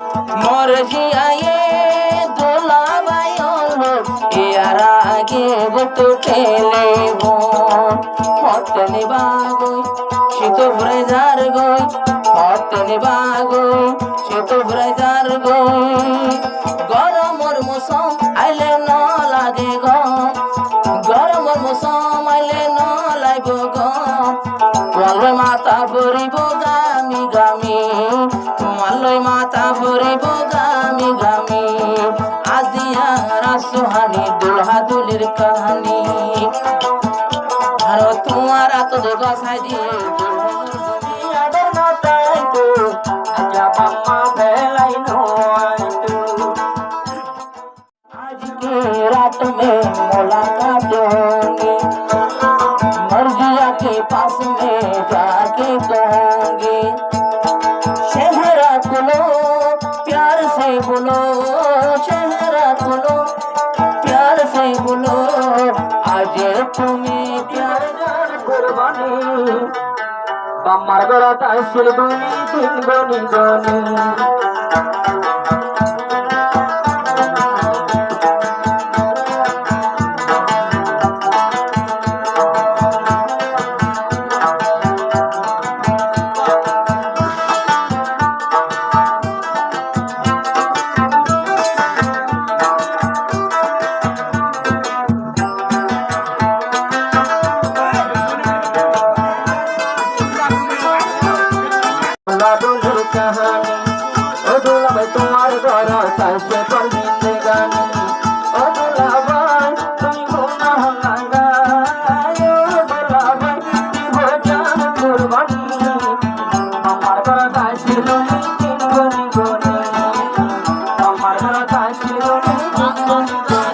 মরজি আয়ে দোলাবাই হলো ইয়ার আগে তো ঠেলে হটনি বাগই শীত ভরে যার গই হটনি বাগই শীত ভরে যার গই গরমর মৌসুম আইলে ন লাগে গো গরমর মৌসুম আইলে ন লাগব গো তোমার মাথা ভরিব গামি গামি তোমার মাথা ভরিব গামি গামি আজিয়া রাসুহানি দুলহা দুলির কাহানি আর তোমার এত গসাই দিয়ে आज की रात में मुलाकात होगी मर्जिया के पास में जाके कहूंगी शहरा खुलो प्यार से बोलो शहरा खुलो प्यार से बोलो आज तुम्हें प्यार कुर्बानी আমার গলাটা ছিল দুনি তিন গনি গনি তোমার ঘর চাইছে তোর জিন্দেগানি ও দুলাভাই তুমি ঘুমনা লাগাই ও দুলাভাই দিব জান কুরবানি আমার ঘর চাইছে তুমি তিন গনি গনি আমার ঘর চাইছে তুমি তিন গনি গনি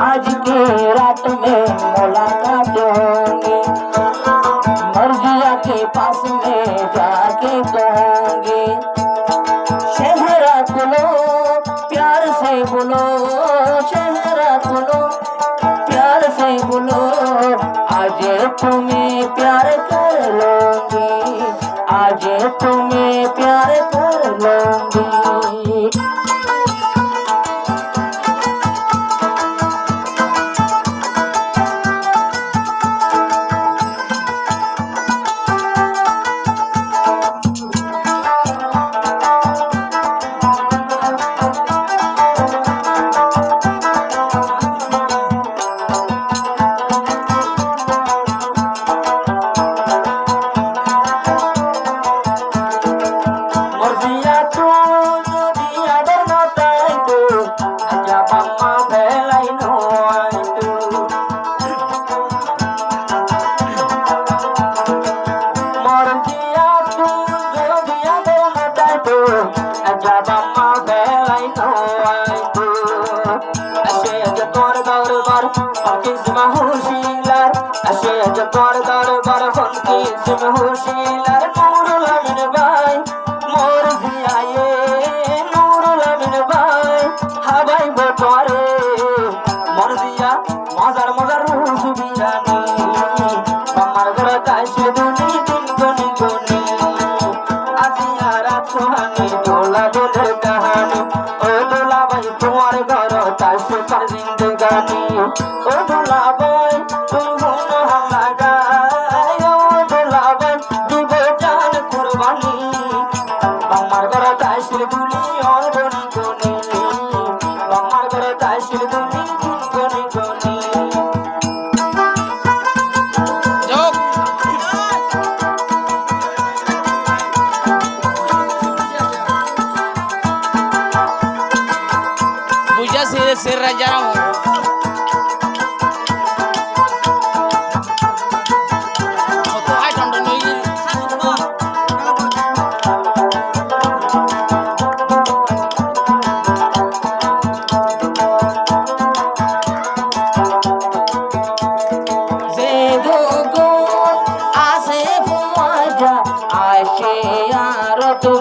आज की रात में मुलाकात होगी मर्जिया के पास में जाके कहूंगी शहरा खुलो प्यार से बोलो शहरा खुलो प्यार से बोलो आज तुम्हें प्यार कर लूंगी आज तुम्हें प्यार कर लूंगी তোর দরবার হনকি হুশিলার নুরুল আমিন ভাই মোর জিয়ায়ে নুরুল আমিন ভাই হাবাই বতরে মোর জিয়া মজার মজার রুহু বিরানি আমার ঘর কাছে দুনি তিন গনি গনি আজিয়া রাত সোহানি দোলা দোলের কাহানি ও দোলা ভাই তোমার ঘর কাছে তার জিন্দেগানি ও দোলা ভাই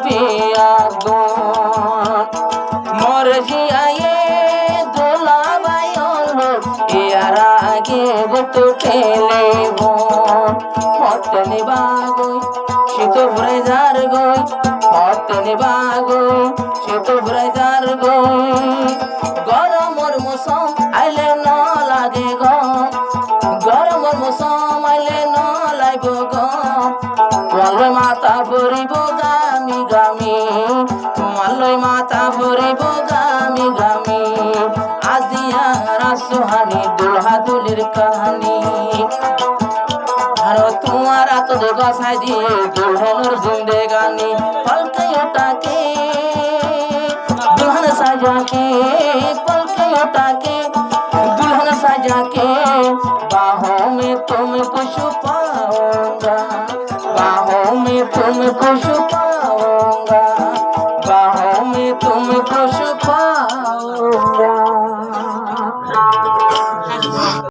বিয়াগুন মোর জিয়ায়ে দুলাভাই হলো ইয়ার আগে তো ঠেলে হতেনি বাগুই শীত ভরে যার গই হতেনি বাগুই শীত ভরে যার গই গরমর মৌসুম আইলে ন লাগে গো গরমর মৌসুম আইলে ন লাগব গো তোমার মাথা ভরিব গামি গামি তোমার মাথা ভরিব গামি গামি আজিয়া রাসুহানি দুলহা দুলির কাহানি আর তোমার আত দে গসাই দিয়ে দুলহনুর জিন্দেগানি পলকে উঠাকে दुल्हन सजा के पलके उठा के दुल्हन सजा के बाहों में तुमको छुपाऊंगा बाहों में तुमको